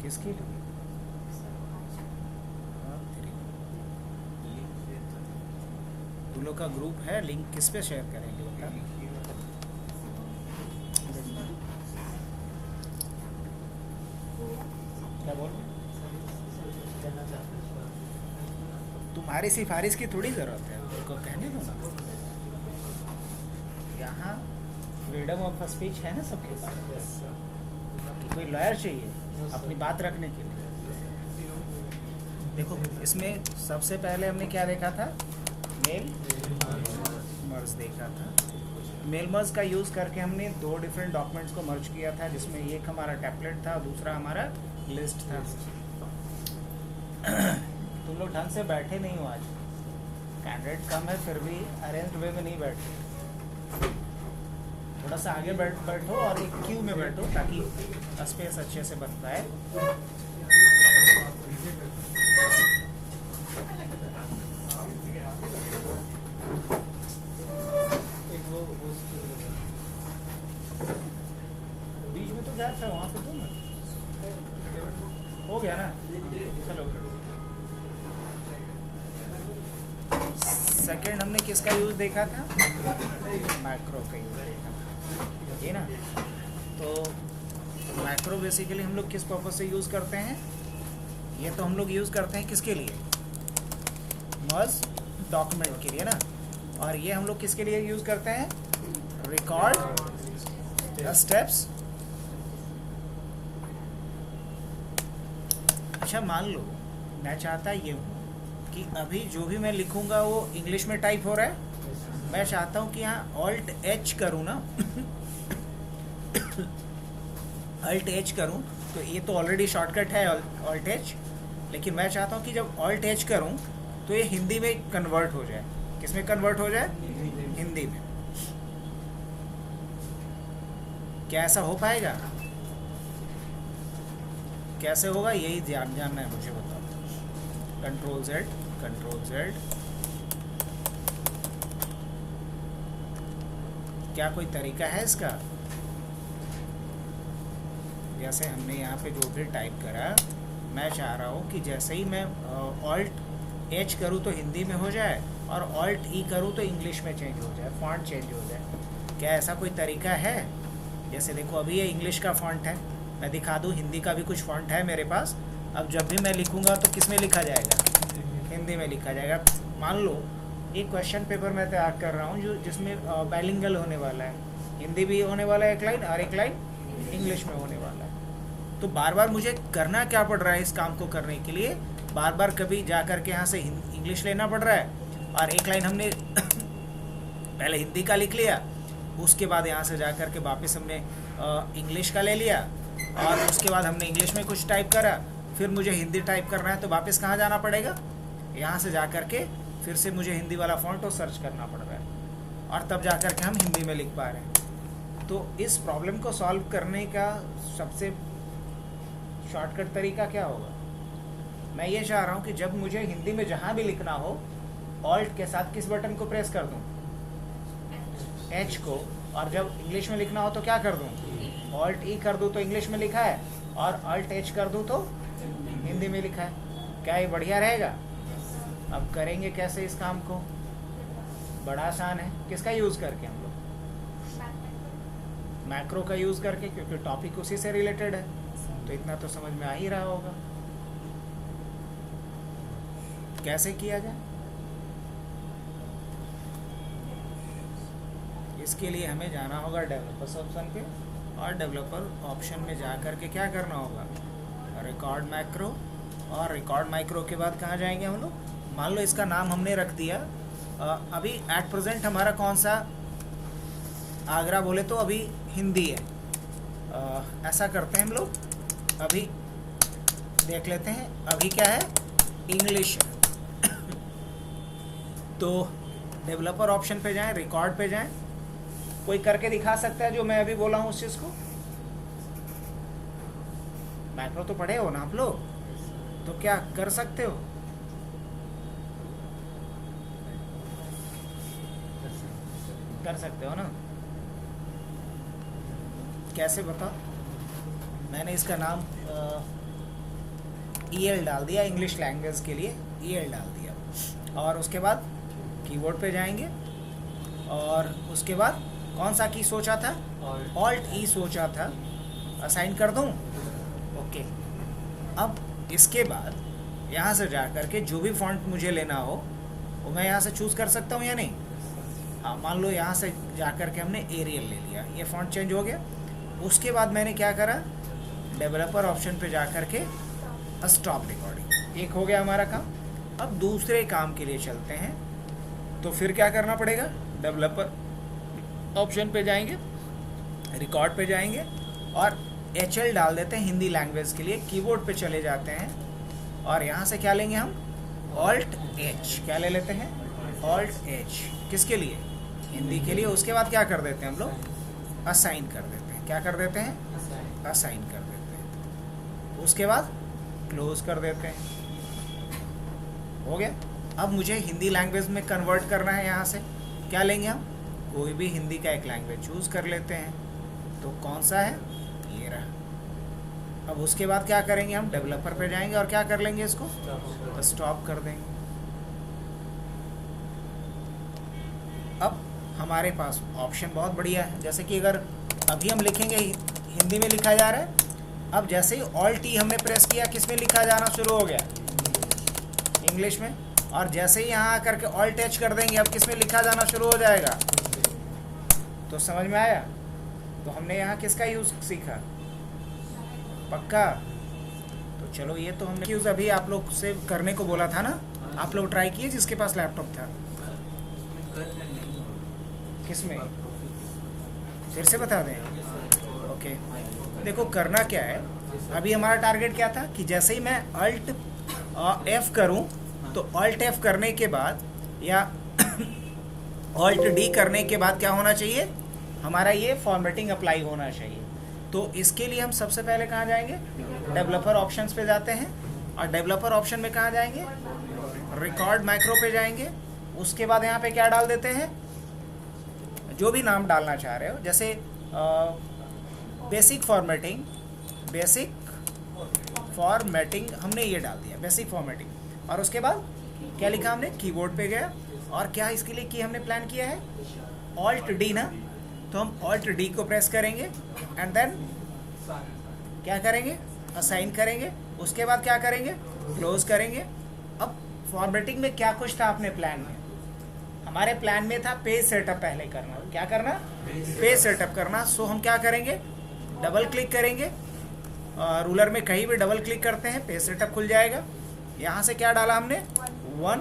किसके लिए? तुम लोग का ग्रुप है, लिंक किस पे शेयर करेंगे बता? क्या बोल रहे? तुम्हारी सिफारिश की थोड़ी ज़रूरत है, उनको कहने दो ना। यहाँ फ्रीडम ऑफ स्पीच है ना सबके पास। कोई लॉयर चाहिए अपनी बात रखने के लिए। देखो इसमें सबसे पहले हमने क्या देखा था? मेल मर्ज देखा था। मेल मर्ज का यूज़ करके हमने 2 डिफरेंट डॉक्यूमेंट्स को मर्ज किया था, जिसमें एक हमारा टेम्पलेट था, दूसरा हमारा लिस्ट था। तुम लोग ढंग से बैठे नहीं हो आज, कैंडिडेट कम है फिर भी अरेंज्ड वे में नहीं बैठे। थोड़ा सा आगे बैठो और एक क्यू में बैठो ताकि स्पेस अच्छे से बन पाए। बीच में तो गैप है, वहाँ पे दो ना। हो गया ना? चलो सेकंड हमने किसका यूज़ देखा था? मैक्रो का यूज़ देखा था, ये ना। तो मैक्रो बेसिकली हम लोग किस पर्पज से यूज़ करते हैं? ये तो हम लोग यूज़ करते हैं किसके लिए? मर्ज डॉक्यूमेंट के लिए ना। और ये हम लोग किसके लिए यूज़ करते हैं? Record the steps. अच्छा मान लो मैं चाहता ये हूँ कि अभी जो भी मैं लिखूंगा वो इंग्लिश में टाइप हो रहा है। मैं चाहता हूँ कि यहाँ ऑल्ट एच करूँ ना ऑल्ट एच करूँ, तो ये तो ऑलरेडी शॉर्टकट है ऑल्ट एच, लेकिन मैं चाहता हूँ कि जब ऑल्ट एच करूँ तो ये हिंदी में कन्वर्ट हो जाए। किस में कन्वर्ट हो जाए? हिंदी में। क्या ऐसा हो पाएगा? कैसे होगा यही जानना है मुझे, बताओ। कंट्रोल Z, क्या कोई तरीका है इसका? जैसे हमने यहाँ पे जो भी टाइप करा, मैं चाह रहा हूँ कि जैसे ही मैं ऑल्ट एच करूँ तो हिंदी में हो जाए और ऑल्ट ई करूँ तो इंग्लिश में चेंज हो जाए, फॉन्ट चेंज हो जाए। क्या ऐसा कोई तरीका है? जैसे देखो अभी ये इंग्लिश का फॉन्ट है, मैं दिखा दूँ हिंदी का भी कुछ फॉन्ट है मेरे पास। अब जब भी मैं लिखूँगा तो किस में लिखा जाएगा? हिंदी में लिखा जाएगा। मान लो एक क्वेश्चन पेपर मैं तैयार कर रहा हूँ जो जिसमें बाइलिंगुअल होने वाला है, हिंदी भी होने वाला है एक लाइन और एक लाइन इंग्लिश में होने वाला है। तो बार बार मुझे करना क्या पड़ रहा है इस काम को करने के लिए? बार बार कभी जा कर के यहाँ से इंग्लिश लेना पड़ रहा है और एक लाइन हमने पहले हिंदी का लिख लिया, उसके बाद यहाँ से जा कर के वापस हमने इंग्लिश का ले लिया और उसके बाद हमने इंग्लिश में कुछ टाइप करा, फिर मुझे हिंदी टाइप करना है तो वापस कहाँ जाना पड़ेगा? यहाँ से जा कर के फिर से मुझे हिंदी वाला फॉन्ट और सर्च करना पड़ रहा है और तब जा कर के हम हिंदी में लिख पा रहे हैं। तो इस प्रॉब्लम को सॉल्व करने का सबसे शॉर्टकट तरीका क्या होगा? मैं ये चाह रहा हूँ कि जब मुझे हिंदी में जहाँ भी लिखना हो, ऑल्ट के साथ किस बटन को प्रेस कर दूँ? एच को। और जब इंग्लिश में लिखना हो तो क्या कर दूँ? ऑल्ट ई कर दूँ तो इंग्लिश में लिखा है और ऑल्ट एच कर दूँ तो हिंदी में लिखा है। क्या ये बढ़िया रहेगा? अब करेंगे कैसे इस काम को? बड़ा आसान है। किसका यूज़ करके? हम लोग मैक्रो का यूज़ करके, क्योंकि टॉपिक उसी से रिलेटेड है। तो इतना तो समझ में आ ही रहा होगा कैसे किया जाए। इसके लिए हमें जाना होगा डेवलपर्स ऑप्शन पे और डेवलपर ऑप्शन में जा कर के क्या करना होगा? Record macro. और रिकॉर्ड मैक्रो के बाद कहाँ जाएंगे हम लोग? मान लो इसका नाम हमने रख दिया, अभी एट प्रेजेंट हमारा कौन सा? आगरा बोले तो अभी हिंदी है। ऐसा करते हैं हम लोग, अभी देख लेते हैं अभी क्या है? इंग्लिश है। तो डेवलपर ऑप्शन पे जाएं, रिकॉर्ड पे जाएं। कोई करके दिखा सकता है जो मैं अभी बोला हूँ उस चीज़ को? मैक्रो तो पढ़े हो ना आप लोग, तो क्या कर सकते हो? कर सकते हो ना? कैसे बताओ? मैंने इसका नाम EL डाल दिया, इंग्लिश लैंग्वेज के लिए EL डाल दिया। और उसके बाद कीबोर्ड पे जाएंगे और उसके बाद कौन सा की सोचा था, ऑल्ट ई सोचा था, असाइन कर दूं, ओके। अब इसके बाद यहाँ से जा कर के जो भी फॉन्ट मुझे लेना हो वो मैं यहाँ से चूज़ कर सकता हूँ या नहीं। हाँ, मान लो यहाँ से जा कर के हमने एरियल ले लिया, ये फॉन्ट चेंज हो गया। उसके बाद मैंने क्या करा, डेवलपर ऑप्शन पे जा कर के स्टॉप रिकॉर्डिंग, एक हो गया हमारा काम। अब दूसरे काम के लिए चलते हैं, तो फिर क्या करना पड़ेगा, डेवलपर ऑप्शन पे जाएंगे, रिकॉर्ड पे जाएंगे और HL डाल देते हैं हिंदी लैंग्वेज के लिए। कीबोर्ड पे चले जाते हैं और यहाँ से क्या लेंगे हम, ऑल्ट H, क्या ले लेते हैं, ऑल्ट H, किसके लिए, हिंदी के लिए। उसके बाद क्या कर देते हैं हम लोग, असाइन कर देते हैं, क्या कर देते हैं, असाइन कर देते हैं। उसके बाद क्लोज कर देते हैं, हो गया। अब मुझे हिंदी लैंग्वेज में कन्वर्ट करना है, यहाँ से क्या लेंगे हम, कोई भी हिंदी का एक लैंग्वेज चूज़ कर लेते हैं। तो कौन सा है, ये रहा। अब उसके बाद क्या करेंगे, हम डेवलपर पे जाएंगे और क्या कर लेंगे, इसको स्टॉप कर देंगे। अब हमारे पास ऑप्शन बहुत बढ़िया है, जैसे कि अगर अभी हम लिखेंगे हिंदी में लिखा जा रहा है, अब जैसे ही ऑल्ट टी हमने प्रेस किया, किस में लिखा जाना शुरू हो गया, इंग्लिश में। और जैसे ही यहाँ आकर के ऑल्ट H कर देंगे, अब किस में लिखा जाना शुरू हो जाएगा। तो समझ में आया, तो हमने यहाँ किसका यूज़ सीखा, पक्का। तो चलो, ये तो हमने यूज़ अभी आप लोग से करने को बोला था ना, आप लोग ट्राई किए जिसके पास लैपटॉप था, किसमें, फिर से बता दें, ओके। देखो करना क्या है, अभी हमारा टारगेट क्या था कि जैसे ही मैं अल्ट F करूं, तो अल्ट F करने के बाद या अल्ट D करने के बाद क्या होना चाहिए, हमारा ये फॉर्मेटिंग अप्लाई होना चाहिए। तो इसके लिए हम सबसे पहले कहाँ जाएंगे, डेवलपर ऑप्शंस पे जाते हैं और डेवलपर ऑप्शन में कहाँ जाएंगे, रिकॉर्ड माइक्रो पे जाएंगे। उसके बाद यहाँ पे क्या डाल देते हैं, जो भी नाम डालना चाह रहे हो, जैसे बेसिक फॉर्मेटिंग हमने ये डाल दिया, बेसिक फॉर्मेटिंग। और उसके बाद क्या लिखा हमने, कीबोर्ड पे गया और क्या इसके लिए की हमने प्लान किया है, ऑल्ट D ना, तो हम ऑल्ट D को प्रेस करेंगे एंड देन क्या करेंगे, असाइन करेंगे। उसके बाद क्या करेंगे, क्लोज करेंगे। अब फॉर्मेटिंग में क्या कुछ था अपने प्लान में, हमारे प्लान में था पेज सेटअप पहले करना, क्या करना, पेज सेटअप करना। सो हम क्या करेंगे, डबल क्लिक करेंगे, रूलर में कहीं भी डबल क्लिक करते हैं, पेज सेटअप खुल जाएगा। यहाँ से क्या डाला हमने, 1,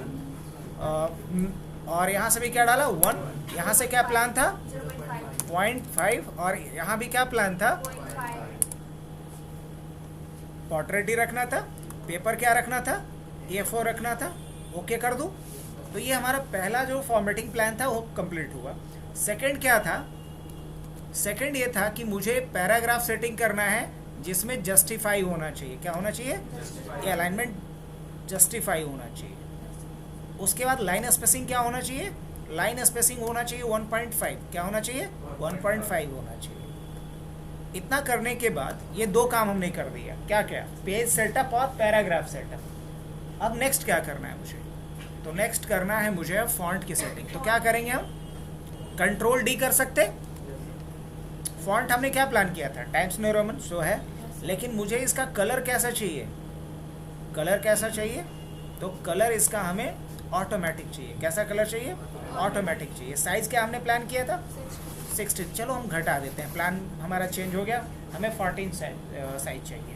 और यहाँ से भी क्या डाला, 1। यहाँ से क्या प्लान था, 0.5, और यहाँ भी क्या प्लान था, पोर्ट्रेट ही रखना था, पेपर क्या रखना था, A4 रखना था। ओके कर दूँ, तो ये हमारा पहला जो फॉर्मेटिंग प्लान था वो कंप्लीट हुआ। सेकंड क्या था, सेकंड ये था कि मुझे पैराग्राफ सेटिंग करना है जिसमें जस्टिफाई होना चाहिए, क्या होना चाहिए, ये अलाइनमेंट जस्टिफाई होना चाहिए। उसके बाद लाइन स्पेसिंग क्या होना चाहिए, लाइन स्पेसिंग होना चाहिए 1.5, क्या होना चाहिए, 1.5 होना चाहिए। इतना करने के बाद ये दो काम हमने कर दिया, क्या क्या, पेज सेटअप और पैराग्राफ सेटअप। अब नेक्स्ट क्या करना है मुझे, तो नेक्स्ट करना है मुझे फॉन्ट की सेटिंग। तो क्या करेंगे हम, कंट्रोल D कर सकते। फॉन्ट हमने क्या प्लान किया था, टाइम्स न्यू रोमन सो है, लेकिन मुझे इसका कलर कैसा चाहिए, कलर कैसा चाहिए, तो कलर इसका हमें ऑटोमेटिक चाहिए। कैसा कलर चाहिए, ऑटोमेटिक चाहिए। साइज़ क्या हमने प्लान किया था, 16, चलो हम घटा देते हैं, प्लान हमारा चेंज हो गया, हमें 14 साइज चाहिए।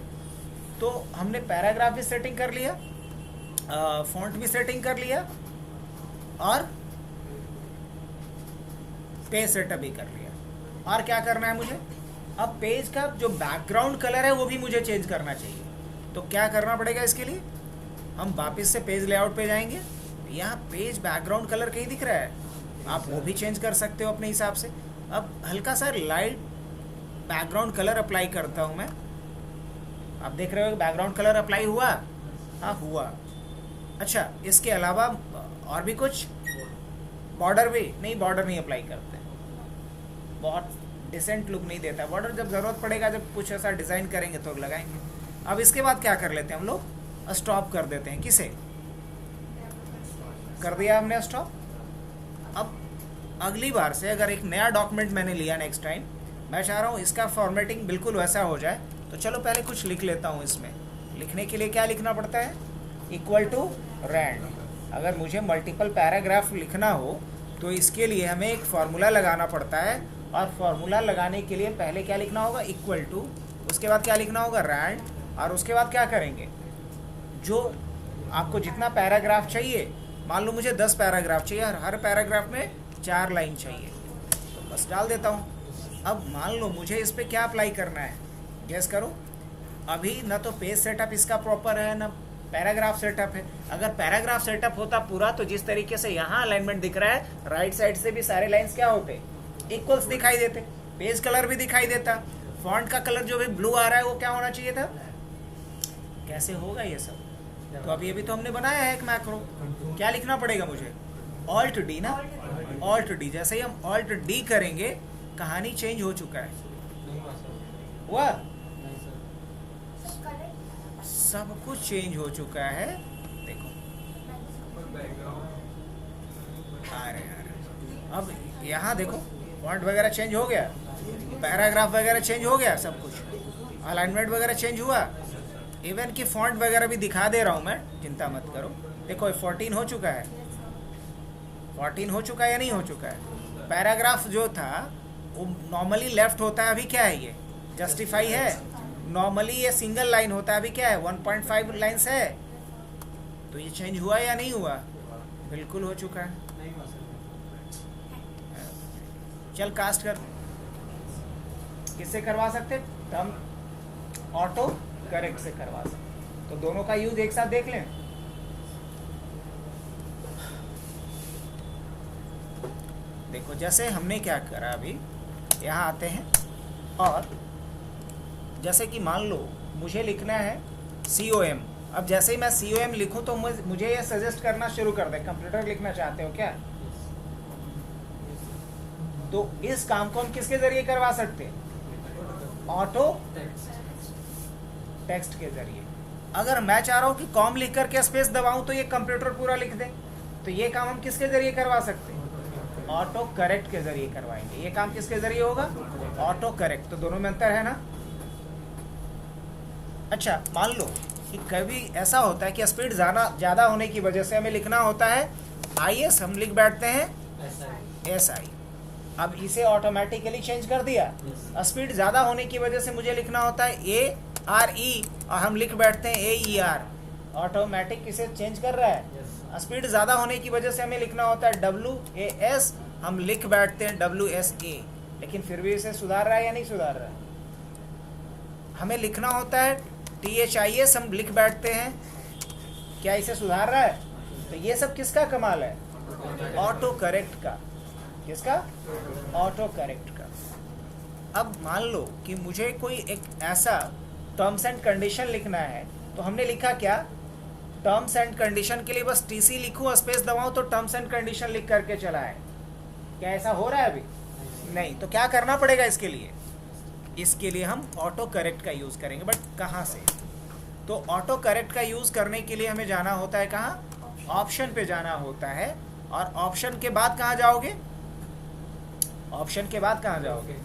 तो हमने पैराग्राफ भी सेटिंग कर लिया, फॉन्ट भी सेटिंग कर लिया और पेज सेटअप भी कर लिया। और क्या करना है मुझे, अब पेज का जो बैकग्राउंड कलर है वो भी मुझे चेंज करना चाहिए। तो क्या करना पड़ेगा इसके लिए, हम वापस से पेज लेआउट पे जाएंगे, यहाँ पेज बैकग्राउंड कलर कहीं दिख रहा है, आप वो भी चेंज कर सकते हो अपने हिसाब से। अब हल्का सा लाइट बैकग्राउंड कलर अप्लाई करता हूँ मैं, आप देख रहे हो बैकग्राउंड कलर अप्लाई हुआ, हाँ हुआ। अच्छा, इसके अलावा और भी कुछ, बॉर्डर भी नहीं, बॉर्डर नहीं अप्लाई करते, बहुत डिसेंट लुक नहीं देता बॉर्डर। जब ज़रूरत पड़ेगा, जब कुछ ऐसा डिज़ाइन करेंगे तो लगाएंगे। अब इसके बाद क्या कर लेते हैं हम लोग, स्टॉप कर देते हैं। किसे कर दिया हमने स्टॉप। अब अगली बार से अगर एक नया डॉक्यूमेंट मैंने लिया नेक्स्ट टाइम, मैं चाह रहा हूँ इसका फॉर्मेटिंग बिल्कुल वैसा हो जाए, तो चलो पहले कुछ लिख लेता हूँ। इसमें लिखने के लिए क्या लिखना पड़ता है, इक्वल टू रैंड। अगर मुझे मल्टीपल पैराग्राफ लिखना हो तो इसके लिए हमें एक फार्मूला लगाना पड़ता है, और फार्मूला लगाने के लिए पहले क्या लिखना होगा, इक्वल टू, उसके बाद क्या लिखना होगा, रैंड, और उसके बाद क्या करेंगे, जो आपको जितना पैराग्राफ चाहिए, मान लो मुझे 10 पैराग्राफ चाहिए और हर पैराग्राफ में 4 लाइन चाहिए, तो बस डाल देता हूँ। अब मान लो मुझे इस पर क्या अप्लाई करना है, गेस करो। अभी ना तो पेज सेटअप इसका प्रॉपर है, ना पैराग्राफ सेटअप है। अगर पैराग्राफ सेटअप होता पूरा, तो जिस तरीके से यहाँ अलाइनमेंट दिख रहा है, राइट साइड से भी सारे लाइंस क्या होते, इक्वल्स दिखाई देते, पेज कलर भी दिखाई देता, फॉन्ट का कलर जो भी ब्लू आ रहा है वो क्या होना चाहिए था। कैसे होगा ये सब, तो अभी अभी तो हमने बनाया है एक मैक्रो। क्या लिखना पड़ेगा मुझे, ऑल्ट डी ना, ऑल्ट डी। जैसे ही हम ऑल्ट डी करेंगे, कहानी चेंज हो चुका है, हुआ, सब कुछ चेंज हो चुका है। देखो आ रहे अब यहाँ देखो, फॉन्ट वगैरह चेंज हो गया, पैराग्राफ वगैरह चेंज हो गया, सब कुछ अलाइनमेंट वगैरह चेंज हुआ, इवन कि फॉन्ट वगैरह भी दिखा दे रहा हूँ मैं, चिंता मत करो। देखो 14 हो चुका है, 14 हो चुका है या नहीं हो चुका है। पैराग्राफ जो था वो नॉर्मली लेफ्ट होता है, अभी क्या है ये जस्टिफाई है। नॉर्मली ये सिंगल लाइन होता है, अभी क्या है 1.5 लाइन्स है। तो ये चेंज हुआ या नहीं हुआ, बिल्कुल हो चुका है। चल कास्ट कर, किससे करवा सकते, हम ऑटो करेक्ट से करवा सकते, तो दोनों का यूज एक साथ देख लें। देखो जैसे हमने क्या करा, अभी यहाँ आते हैं, और जैसे कि मान लो मुझे लिखना है COM। अब जैसे ही मैं COM लिखूं तो मुझे ये सजेस्ट करना शुरू कर दे, कंप्यूटर लिखना चाहते हो क्या, तो इस काम को हम किसके जरिए करवा सकते हैं, ऑटो टेक्स्ट के जरिए। अगर मैं चाह रहा हूं कि कॉम लिख करके स्पेस दबाऊं तो ये कंप्यूटर पूरा लिख दे, तो ये काम हम किसके जरिए करवा सकते हैं, ऑटो करेक्ट के जरिए करवाएंगे। ये काम किसके जरिए होगा, ऑटो करेक्ट। तो दोनों में अंतर है ना। अच्छा मान लो कि कभी ऐसा होता है कि स्पीड ज़्यादा होने की वजह से हमें लिखना होता है IS, हम लिख बैठते हैं SI। अब इसे ऑटोमेटिकली चेंज कर दिया। स्पीड ज़्यादा होने की वजह से मुझे लिखना होता है ARE, और हम लिख बैठते हैं AER। ऑटोमेटिक इसे चेंज कर रहा है। स्पीड ज़्यादा होने की वजह से हमें लिखना होता है WAS, हम लिख बैठते हैं WSA, लेकिन फिर भी इसे सुधार रहा है या नहीं सुधार रहा है। हमें लिखना होता है THIS, हम लिख बैठते हैं, क्या इसे सुधार रहा है। तो ये सब किसका कमाल है, ऑटो करेक्ट का। किसका, ऑटो करेक्ट का। अब मान लो कि मुझे कोई एक ऐसा टर्म्स एंड कंडीशन लिखना है, तो हमने लिखा क्या, टर्म्स एंड कंडीशन के लिए बस TC लिखूं, स्पेस दबाऊं तो टर्म्स एंड कंडीशन लिख करके चला है। क्या ऐसा हो रहा है अभी, नहीं। तो क्या करना पड़ेगा इसके लिए, इसके लिए हम ऑटो करेक्ट का यूज़ करेंगे। बट कहाँ से, तो ऑटो करेक्ट का यूज़ करने के लिए हमें जाना होता है कहाँ, ऑप्शन पे जाना होता है। और ऑप्शन के बाद कहाँ जाओगे, ऑप्शन के बाद कहाँ जाओगे,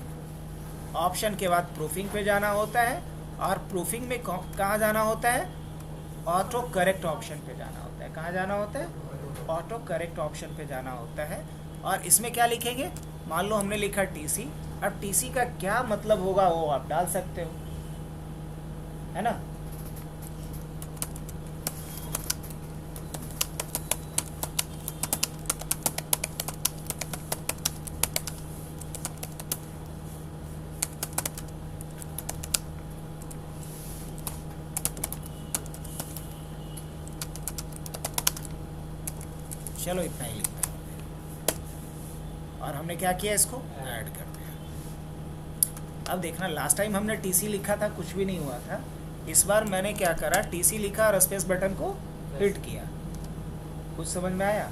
ऑप्शन के बाद प्रूफिंग पे जाना होता है। और प्रूफिंग में कहाँ जाना होता है, ऑटो करेक्ट ऑप्शन पे जाना होता है। कहाँ जाना होता है, ऑटो करेक्ट ऑप्शन पे जाना होता है। और इसमें क्या लिखेंगे, मान लो हमने लिखा TC। अब TC का क्या मतलब होगा वो आप डाल सकते हो, है ना। चलो इतना ही लिखना है, और हमने क्या किया, इसको ऐड कर दिया। अब देखना, लास्ट टाइम हमने TC लिखा था, कुछ भी नहीं हुआ था। इस बार मैंने क्या करा, TC लिखा और स्पेस बटन को हिट किया। कुछ समझ में आया।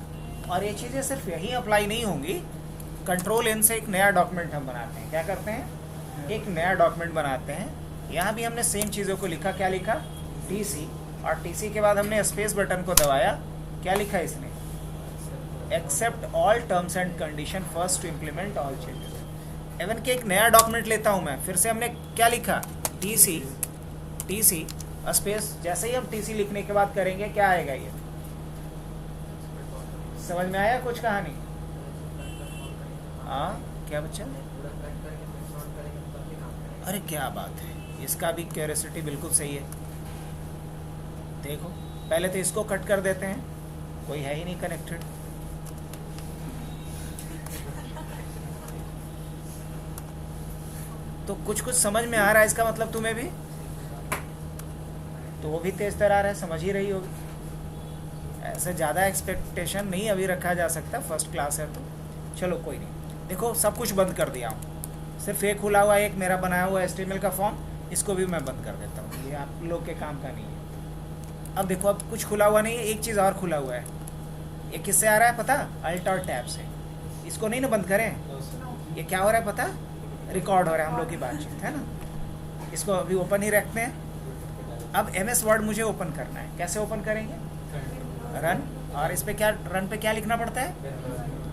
और ये चीज़ें सिर्फ यही अप्लाई नहीं होंगी, Ctrl+N से एक नया डॉक्यूमेंट हम बनाते हैं। क्या करते हैं, एक नया डॉक्यूमेंट बनाते हैं। यहाँ भी हमने सेम चीज़ों को लिखा, क्या लिखा, TC। और टीसी के बाद हमने स्पेस बटन को दबाया, क्या लिखा है इसने, accept all terms and condition first to implement all changes. Even के एक नया डॉक्यूमेंट लेता हूँ मैं, फिर से हमने क्या लिखा, टीसी स्पेस, जैसे ही हम टीसी लिखने के बाद करेंगे क्या आएगा, ये समझ में आया कुछ कहानी? हाँ क्या बच्चा? अरे क्या बात है, इसका भी क्यूरियोसिटी बिल्कुल सही है। देखो पहले तो इसको कट कर देते हैं, कोई है ही नहीं कनेक्टेड। तो कुछ समझ में आ रहा है इसका मतलब तुम्हें भी? तो वो भी तेज तरार है, समझ ही रही होगी। ऐसे ज़्यादा एक्सपेक्टेशन नहीं अभी रखा जा सकता, फर्स्ट क्लास है तो चलो कोई नहीं। देखो सब कुछ बंद कर दिया हूँ, सिर्फ एक खुला हुआ, एक मेरा बनाया हुआ HTML का फॉर्म, इसको भी मैं बंद कर देता हूँ, ये आप लोग के काम का नहीं है। अब देखो अब कुछ खुला हुआ नहीं है, एक चीज़ और खुला हुआ है। ये किससे आ रहा है पता? अल्ट और टैब से। इसको नहीं ना बंद करें, ये क्या हो रहा है पता? रिकॉर्ड हो रहा है हम लोग की बातचीत, है ना। इसको अभी ओपन ही रखते हैं। अब MS वर्ड मुझे ओपन करना है, कैसे ओपन करेंगे? रन, और इस पे क्या, रन पे क्या लिखना पड़ता है?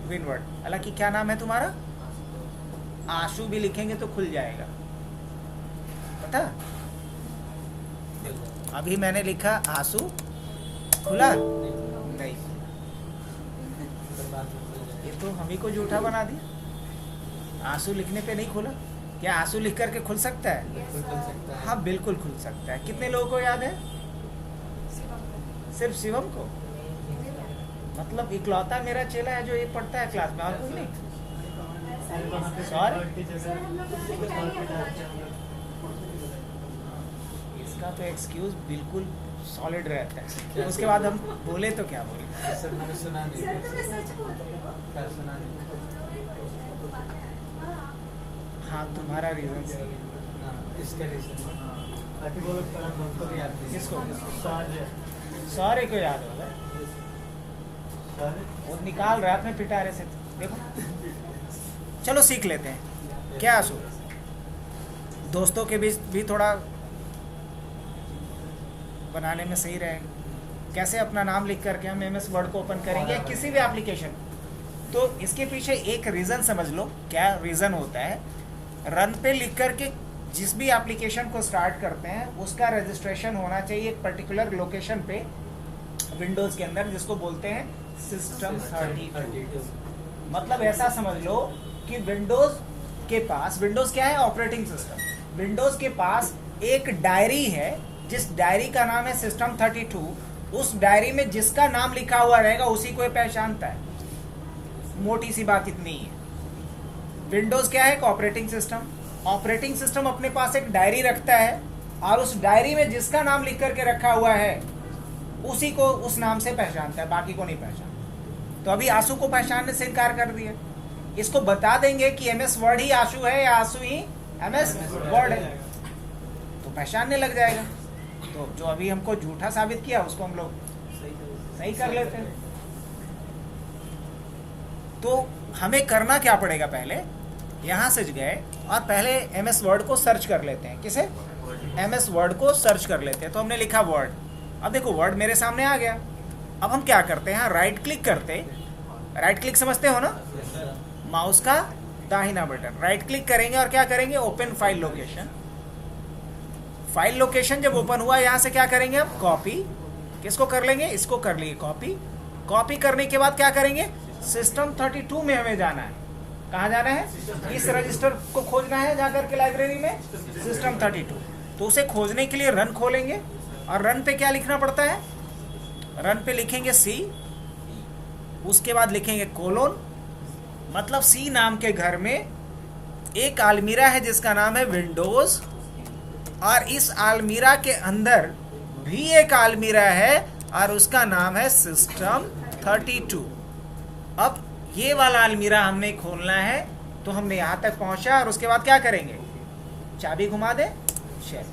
विनवर्ड। हालांकि क्या नाम है तुम्हारा? आशु भी लिखेंगे तो खुल जाएगा, पता? अभी मैंने लिखा आशु, खुला नहीं, ये तो हम ही को झूठा बना दिया। आंसू लिखने पे नहीं खुला, क्या आंसू लिख करके खुल सकता है? हाँ बिल्कुल खुल सकता है। कितने लोगों को याद है? सिर्फ शिवम को, मतलब इकलौता मेरा चेला है जो ये पढ़ता है क्लास में, और कोई नहीं। सॉरी, इसका तो एक्सक्यूज बिल्कुल सॉलिड रहता है। उसके बाद हम बोले तो क्या बोले? हाँ तुम्हारा रीजन किसको? सारे को याद होगा, वो निकाल रहा अपने पिटारे से। देखो चलो सीख लेते हैं। क्या आंसू, दोस्तों के बीच भी थोड़ा बनाने में सही रहेगा। कैसे अपना नाम लिख करके हम MS वर्ड को ओपन करेंगे किसी भी एप्लीकेशन, तो इसके पीछे एक रीज़न समझ लो। क्या रीज़न होता है? रन पे लिख करके जिस भी एप्लीकेशन को स्टार्ट करते हैं उसका रजिस्ट्रेशन होना चाहिए एक पर्टिकुलर लोकेशन पे विंडोज़ के अंदर, जिसको बोलते हैं सिस्टम 32। मतलब ऐसा समझ लो कि विंडोज़ के पास, विंडोज़ क्या है? Operating system. विंडोज़ के पास एक डायरी है, जिस डायरी का नाम है सिस्टम 32। उस डायरी में जिसका नाम लिखा हुआ रहेगा उसी को पहचानता है। मोटी सी बात इतनी है। विंडोज क्या है? एक ऑपरेटिंग सिस्टम। ऑपरेटिंग सिस्टम अपने पास एक डायरी रखता है और उस डायरी में जिसका नाम लिख करके रखा हुआ है उसी को उस नाम से पहचानता है, बाकी को नहीं पहचानता। तो अभी आंसू को पहचानने से इनकार कर दिया। इसको बता देंगे कि MS वर्ड ही आंसू है या आंसू ही MS वर्ड है, तो पहचानने लग जाएगा। तो जो अभी हमको झूठा साबित किया उसको हम लोग सही कर लेते हैं। तो हमें करना क्या पड़ेगा? पहले यहाँ से गए और पहले MS वर्ड को सर्च कर लेते हैं। किसे? MS वर्ड को सर्च कर लेते हैं। तो हमने लिखा वर्ड। अब देखो वर्ड मेरे सामने आ गया। अब हम क्या करते हैं? राइट क्लिक करते, राइट क्लिक समझते हो ना, माउस का दाहिना बटन, राइट क्लिक करेंगे और क्या करेंगे? Open file location. File location जब ओपन हुआ, यहाँ से क्या करेंगे? अब कॉपी। किसको कर लेंगे? इसको कर लेंगे कॉपी। कॉपी करने के बाद क्या करेंगे? सिस्टम 32 में हमें जाना है। कहाँ जाना है? इस रजिस्टर को खोजना है जाकर के लाइब्रेरी में, सिस्टम 32। तो उसे खोजने के लिए रन खोलेंगे और रन पे क्या लिखना पड़ता है? रन पे लिखेंगे C, उसके बाद लिखेंगे कोलोन। मतलब C नाम के घर में एक अलमीरा है जिसका नाम है विंडोज, और इस अलमीरा के अंदर भी एक अलमीरा है और उसका नाम है सिस्टम 32। अब ये वाला अलमीरा हमने खोलना है, तो हमने यहाँ तक पहुँचा और उसके बाद क्या करेंगे? चाबी घुमा दे, चल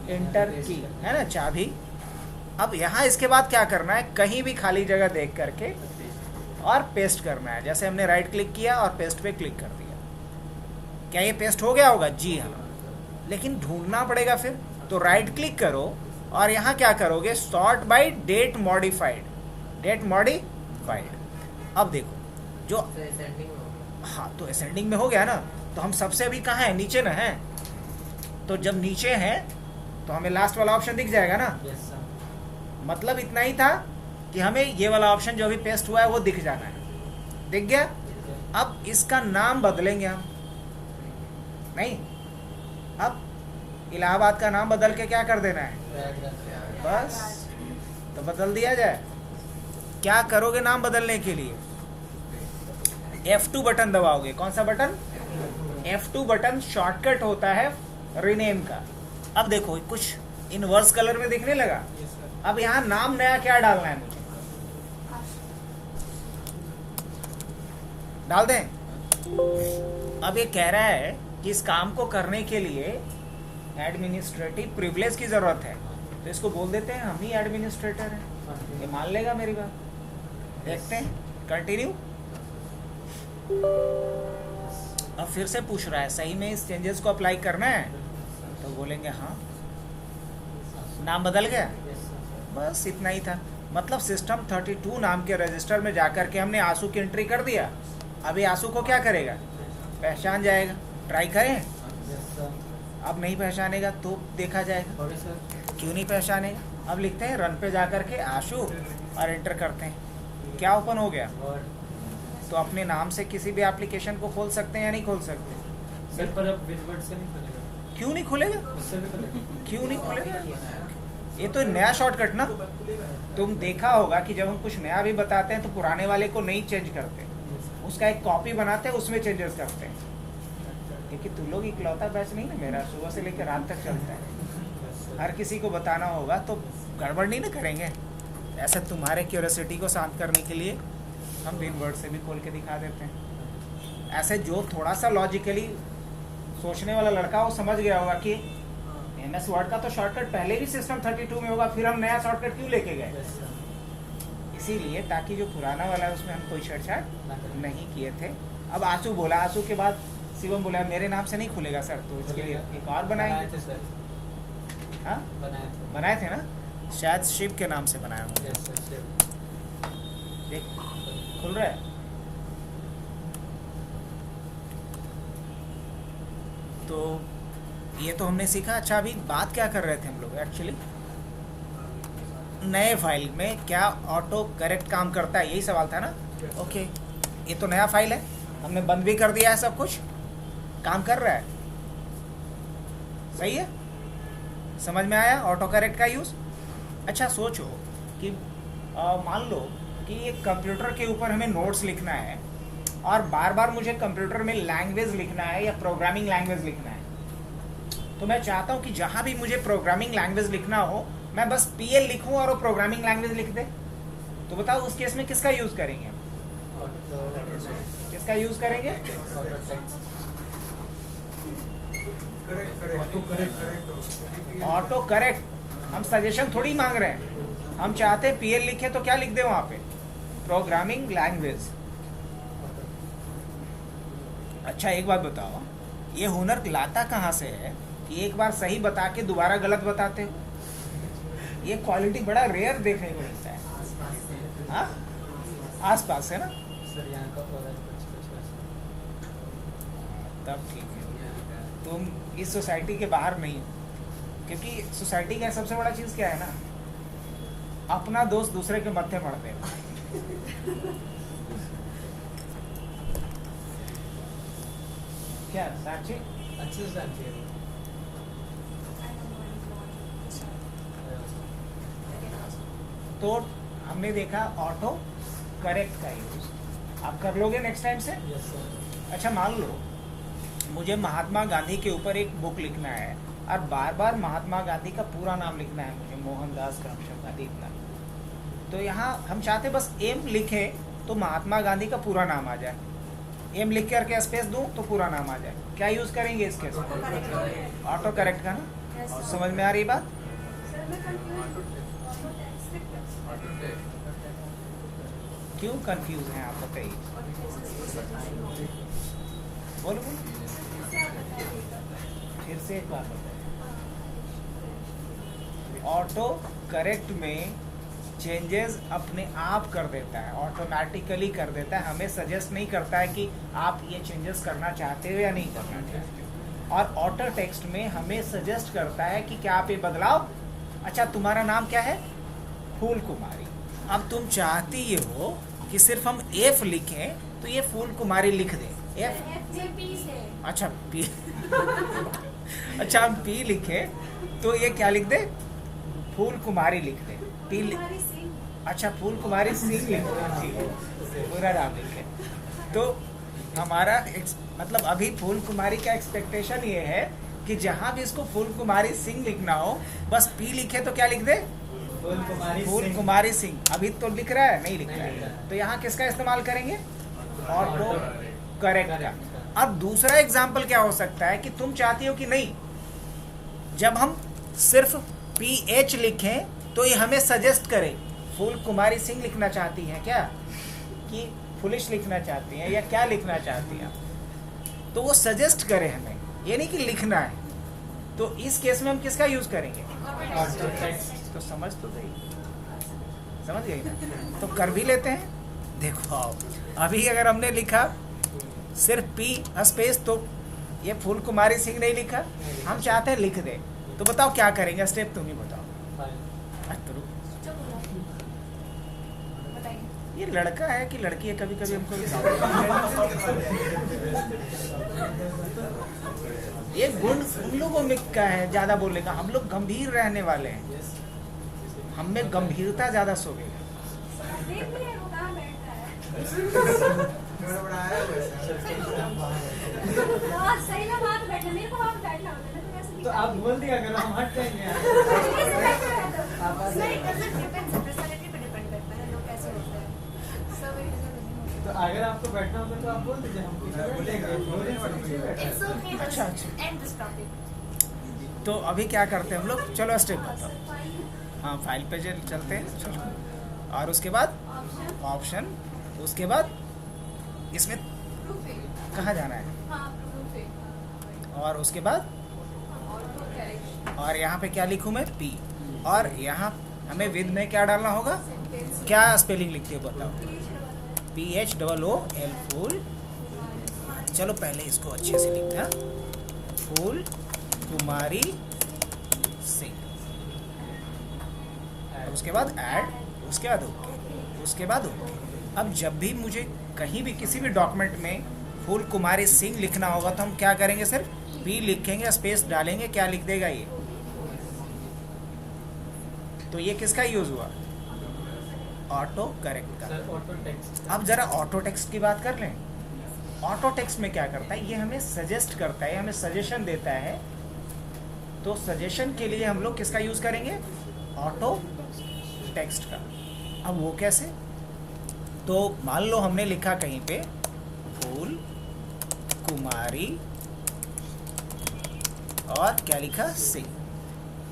एंटर की है ना चाबी। अब यहाँ इसके बाद क्या करना है? कहीं भी खाली जगह देख करके और पेस्ट करना है। जैसे हमने राइट क्लिक किया और पेस्ट पे क्लिक कर दिया। क्या ये पेस्ट हो गया होगा? जी हाँ। लेकिन ढूंढना पड़ेगा फिर। तो राइट क्लिक करो और यहाँ क्या करोगे, sort by date modified, date modified. अब देखो जो, हाँ तो असेंडिंग में हो गया ना, तो हम सबसे अभी कहाँ है, नीचे ना है, तो जब नीचे है तो हमें लास्ट वाला ऑप्शन दिख जाएगा ना। मतलब इतना ही था कि हमें ये वाला ऑप्शन जो अभी पेस्ट हुआ है वो दिख जाना है, दिख गया। अब इसका नाम बदलेंगे हम, नहीं, अब इलाहाबाद का नाम बदल के क्या कर देना है, बस, तो बदल दिया जाए। क्या करोगे नाम बदलने के लिए, F2 बटन दबाओगे। कौन सा बटन, F2 बटन शॉर्टकट होता है रीनेम का। अब देखो कुछ इनवर्स कलर में दिखने लगा। अब यहाँ नाम नया क्या डालना है मुझे, डाल दें। अब ये कह रहा है कि इस काम को करने के लिए एडमिनिस्ट्रेटिव प्रिविलेज की जरूरत है, तो इसको बोल देते हैं हम ही एडमिनिस्ट्रेटर हैं, ये मान लेगा मेरी बात। देखते हैं, कंटिन्यू। अब फिर से पूछ रहा है सही में इस चेंजेस को अप्लाई करना है, तो बोलेंगे हाँ, नाम बदल गया, बस इतना ही था। मतलब सिस्टम 32 नाम के रजिस्टर में जाकर के हमने आंसू की एंट्री कर दिया। अभी आंसू को क्या करेगा, पहचान जाएगा। ट्राई करें, अब नहीं पहचानेगा तो देखा जाएगा, क्यों नहीं पहचानेगा। अब लिखते हैं रन पे जाकर के आशु और एंटर करते हैं, क्या ओपन हो गया। तो अपने नाम से किसी भी एप्लीकेशन को खोल सकते हैं या नहीं खोल सकते, सर पर अब विजवर्ड से नहीं खुलेगा, क्यों नहीं खुलेगा, उससे भी खुलेगा, क्यों नहीं खुलेगा। ये तो नया शॉर्टकट ना, तुम देखा होगा कि जब हम कुछ नया भी बताते हैं तो पुराने वाले को नहीं चेंज करते, उसका एक कॉपी बनाते हैं, उसमें चेंजेस करते हैं। क्योंकि तुम लोग इकलौता बैच नहीं ना मेरा, सुबह से लेकर रात तक चलता है, हर किसी को बताना होगा तो गड़बड़ नहीं ना करेंगे। ऐसा तुम्हारे क्यूरियोसिटी को शांत करने के लिए हम विनवर्ड से भी खोल के दिखा देते हैं। ऐसे जो थोड़ा सा लॉजिकली सोचने वाला लड़का वो समझ गया होगा कि MS वर्ड का तो शॉर्टकट पहले भी सिस्टम 32 में होगा, फिर हम नया शॉर्टकट क्यों लेके गए। इसीलिए ताकि जो पुराना वाला है उसमें हम कोई छेड़छाड़ नहीं किए थे। अब आंसू बोला, आंसू के बाद शिवम बोला मेरे नाम से नहीं खुलेगा सर, तो इसके लिए एक और बनाएंगे। हाँ बनाए थे ना, शायद शिव के नाम से बनाया हूँ। देख खुल रहा है। तो ये तो हमने सीखा। अच्छा अभी बात क्या कर रहे थे हम लोग एक्चुअली, नए फाइल में क्या ऑटो करेक्ट काम करता है, यही सवाल था ना। ओके, ये तो नया फाइल है, हमने बंद भी कर दिया है, सब कुछ काम कर रहा है, सही है, समझ में आया ऑटो करेक्ट का यूज़। अच्छा सोचो कि मान लो कि एक कंप्यूटर के ऊपर हमें नोट्स लिखना है और बार बार मुझे कंप्यूटर में लैंग्वेज लिखना है या प्रोग्रामिंग लैंग्वेज लिखना है। तो मैं चाहता हूँ कि जहाँ भी मुझे प्रोग्रामिंग लैंग्वेज लिखना हो मैं बस PL लिखूँ और वो प्रोग्रामिंग लैंग्वेज लिख दे। तो बताओ उस केस में किसका यूज़ करेंगे, किसका यूज़ करेंगे, ऑटो करेक्ट। हम सजेशन थोड़ी मांग रहे हैं, हम चाहते हैं PL लिखे तो क्या लिख दे वहाँ पे, प्रोग्रामिंग लैंग्वेज। अच्छा एक बात बताओ, ये हुनर लाता कहाँ से है कि एक बार सही बता के दोबारा गलत बताते हो। ये क्वालिटी बड़ा रेयर देखने को मिलता है। हाँ आस पास है ना, तब ठीक है। तुम इस सोसाइटी के बाहर नहीं हो, क्योंकि सोसाइटी का सबसे बड़ा चीज़ क्या है ना, अपना दोस्त दूसरे के मत्थे पड़ दे। क्या साक्षी अच्छे से जानती है। तो हमने देखा ऑटो करेक्ट का यूज आप कर लोगे नेक्स्ट टाइम से। Yes sir. अच्छा मान लो मुझे महात्मा गांधी के ऊपर एक बुक लिखना है और बार बार महात्मा गांधी का पूरा नाम लिखना है मुझे, मोहनदास करमचंद गांधी इतना। तो यहाँ हम चाहते बस एम लिखें तो महात्मा गांधी का पूरा नाम आ जाए, एम लिख करके स्पेस दूं तो पूरा नाम आ जाए। क्या यूज़ करेंगे इसके साथ, ऑटो करेक्ट का ना। समझ में आ रही बात। क्यों कंफ्यूज हैं आप बताइए, बोलो बोलो फिर से एक बार बताइए। ऑटो करेक्ट में चेंजेस अपने आप कर देता है, ऑटोमेटिकली कर देता है, हमें सजेस्ट नहीं करता है कि आप ये चेंजेस करना चाहते हो या नहीं करना चाहते हो। और ऑटो टेक्स्ट में हमें सजेस्ट करता है कि क्या आप ये बदलाव, अच्छा तुम्हारा नाम क्या है, फूल कुमारी, अब तुम चाहती ये हो कि सिर्फ हम एफ लिखें तो ये फूल कुमारी लिख दें, एफ से। अच्छा पी अच्छा हम पी लिखें तो ये क्या लिख दे, फूल कुमारी लिख दे, पी अच्छा फूल कुमारी सिंह लिख दे, ठीक है पूरा नाम लिखे। तो हमारा मतलब अभी फूल कुमारी का एक्सपेक्टेशन ये है कि जहाँ भी इसको फूल कुमारी सिंह लिखना हो बस पी लिखे तो क्या लिख दे, फूल कुमारी सिंह। अभी तो लिख रहा है, नहीं लिख रहा है, तो यहाँ किसका इस्तेमाल करेंगे, ऑटो करेक्ट का। अब दूसरा एग्जाम्पल क्या हो सकता है कि तुम चाहती हो कि नहीं, जब हम सिर्फ PH लिखें तो ये हमें सजेस्ट करे, फूल कुमारी सिंह लिखना चाहती हैं क्या, कि फुलिश लिखना चाहती हैं या क्या लिखना चाहती हैं, तो वो सजेस्ट करे हमें, ये नहीं कि लिखना है। तो इस केस में हम किसका यूज करेंगे, तो समझ तो गई, समझ गई ना, तो कर भी लेते हैं। देखो अभी अगर हमने लिखा सिर्फ P स्पेस तो ये फूल कुमारी सिंह नहीं लिखा, हम चाहते हैं लिख दे, तो बताओ क्या करेंगे, स्टेप तुम ही बताओ। तो रुक, ये लड़का है कि लड़की है, कभी कभी हमको ये गुण उन लोगों में का है ज्यादा बोलेगा, हम लोग गंभीर रहने वाले हैं, हम में गंभीरता ज्यादा सोवेगा। तो आप बोल दिया करो, हम हट जाएंगे। तो अगर आपको बैठना होगा तो आप बोल दीजिए, हम अच्छा अच्छा, तो अभी क्या करते हैं हम लोग, चलो स्टेप बताओ। हाँ फाइल पे चलते हैं, चलो। और उसके बाद ऑप्शन, उसके बाद इसमें कहाँ जाना है, और उसके बाद और यहाँ पे क्या लिखूँ मैं, P, और यहाँ हमें विद में क्या डालना होगा, क्या स्पेलिंग लिखती हो बताओ, PHOOL फूल, चलो पहले इसको अच्छे से लिखना, फूल कुमारी सिंह, उसके बाद ऐड, उसके बाद ओके, उसके बाद ओके। अब जब भी मुझे कहीं भी किसी भी डॉक्यूमेंट में फूल कुमारी सिंह लिखना होगा तो हम क्या करेंगे, सिर्फ P लिखेंगे, स्पेस डालेंगे, क्या लिख देगा ये, तो ये किसका यूज हुआ, ऑटो करेक्ट का। अब जरा ऑटो टेक्स्ट की बात कर लें। ऑटो टेक्स्ट में क्या करता है, ये हमें सजेस्ट करता है, हमें सजेशन देता है, तो सजेशन के लिए हम लोग किसका यूज करेंगे, ऑटो टेक्स्ट का। अब वो कैसे, तो मान लो हमने लिखा कहीं पे फूल कुमारी और क्या लिखा, सिंह।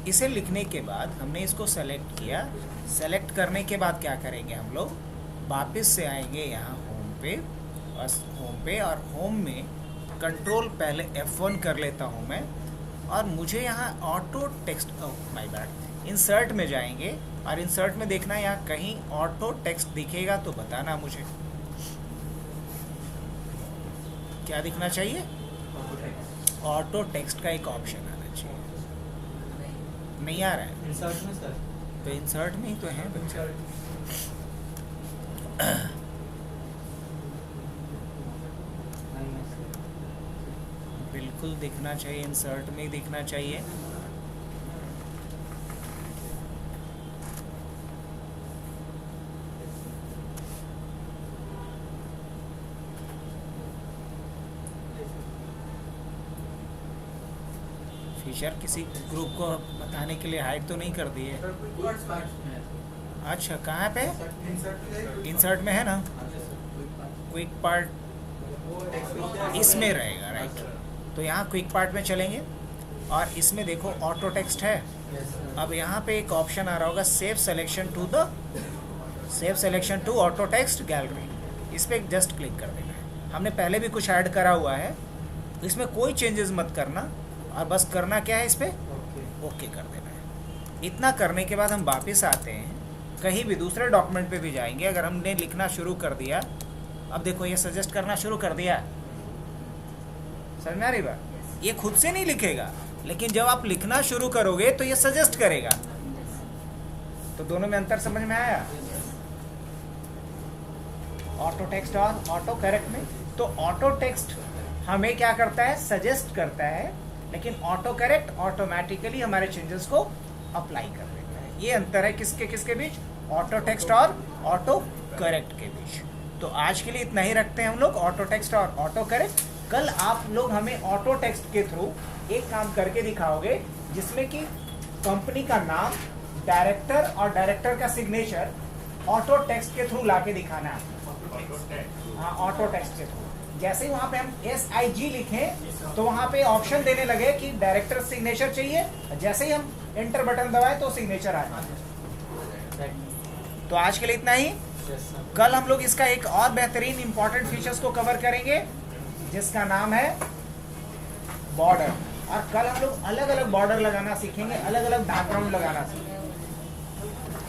इसे लिखने के बाद हमने इसको सेलेक्ट किया, सेलेक्ट करने के बाद क्या करेंगे हम लोग, वापस से आएंगे यहाँ होम पे, बस होम पे, और होम में कंट्रोल पहले F1 कर लेता हूँ मैं, और मुझे यहाँ auto text, my bad, insert में जाएंगे, और इंसर्ट में देखना यहाँ कहीं ऑटो टेक्स्ट दिखेगा तो बताना मुझे, क्या दिखना चाहिए, ऑटो टेक्स्ट का एक ऑप्शन आना चाहिए, नहीं आ रहा है इंसर्ट में सर, तो इंसर्ट में ही तो है बच्चा। बिल्कुल दिखना चाहिए, इंसर्ट में ही दिखना चाहिए। फीचर किसी ग्रुप को बताने के लिए हाइड तो नहीं कर दी है, अच्छा कहाँ पे, इंसर्ट में है ना, क्विक पार्ट इसमें रहेगा, राइट, तो यहाँ क्विक पार्ट में चलेंगे, और इसमें देखो ऑटो टेक्स्ट है। अब यहाँ पे एक ऑप्शन आ रहा होगा, save selection to auto text gallery, इस पर जस्ट क्लिक कर देना है। हमने पहले भी कुछ ऐड करा हुआ है, तो इसमें कोई चेंजेस मत करना, और बस करना क्या है, इस पर ओके कर देना है। इतना करने के बाद हम वापस आते हैं, कहीं भी दूसरे डॉक्यूमेंट पे भी जाएंगे, अगर हमने लिखना शुरू कर दिया, अब देखो ये सजेस्ट करना शुरू कर दिया, समझ में आ रही बात? ये खुद से नहीं लिखेगा, लेकिन जब आप लिखना शुरू करोगे तो ये सजेस्ट करेगा। तो दोनों में अंतर समझ में आया? ऑटो टेक्स्ट और ऑटो करेक्ट में, तो ऑटो टेक्स्ट हमें क्या करता है, सजेस्ट करता है, लेकिन ऑटो करेक्ट ऑटोमेटिकली हमारे चेंजेस को अप्लाई कर देता है। ये अंतर है किसके किसके बीच, ऑटो टेक्स्ट और ऑटो करेक्ट के बीच। तो आज के लिए इतना ही रखते हैं हम लोग, ऑटो टेक्स्ट और ऑटो करेक्ट। कल आप लोग हमें ऑटो टेक्स्ट के थ्रू एक काम करके दिखाओगे, जिसमें कि कंपनी का नाम, डायरेक्टर और डायरेक्टर का सिग्नेचर ऑटो टेक्स्ट के थ्रू लाके दिखाना है। हाँ, ऑटो टेक्स्ट के थ्रू जैसे ही वहां पे हम SIG लिखें तो वहां पे ऑप्शन देने लगे कि डायरेक्टर सिग्नेचर चाहिए, जैसे ही हम एंटर बटन दबाए तो सिग्नेचर आ जाए। तो आज के लिए इतना ही। कल हम लोग इसका एक और बेहतरीन इंपॉर्टेंट फीचर्स को कवर करेंगे, जिसका नाम है बॉर्डर। और कल हम लोग अलग अलग बॉर्डर लगाना सीखेंगे, अलग अलग बैकग्राउंड लगाना सीखेंगे।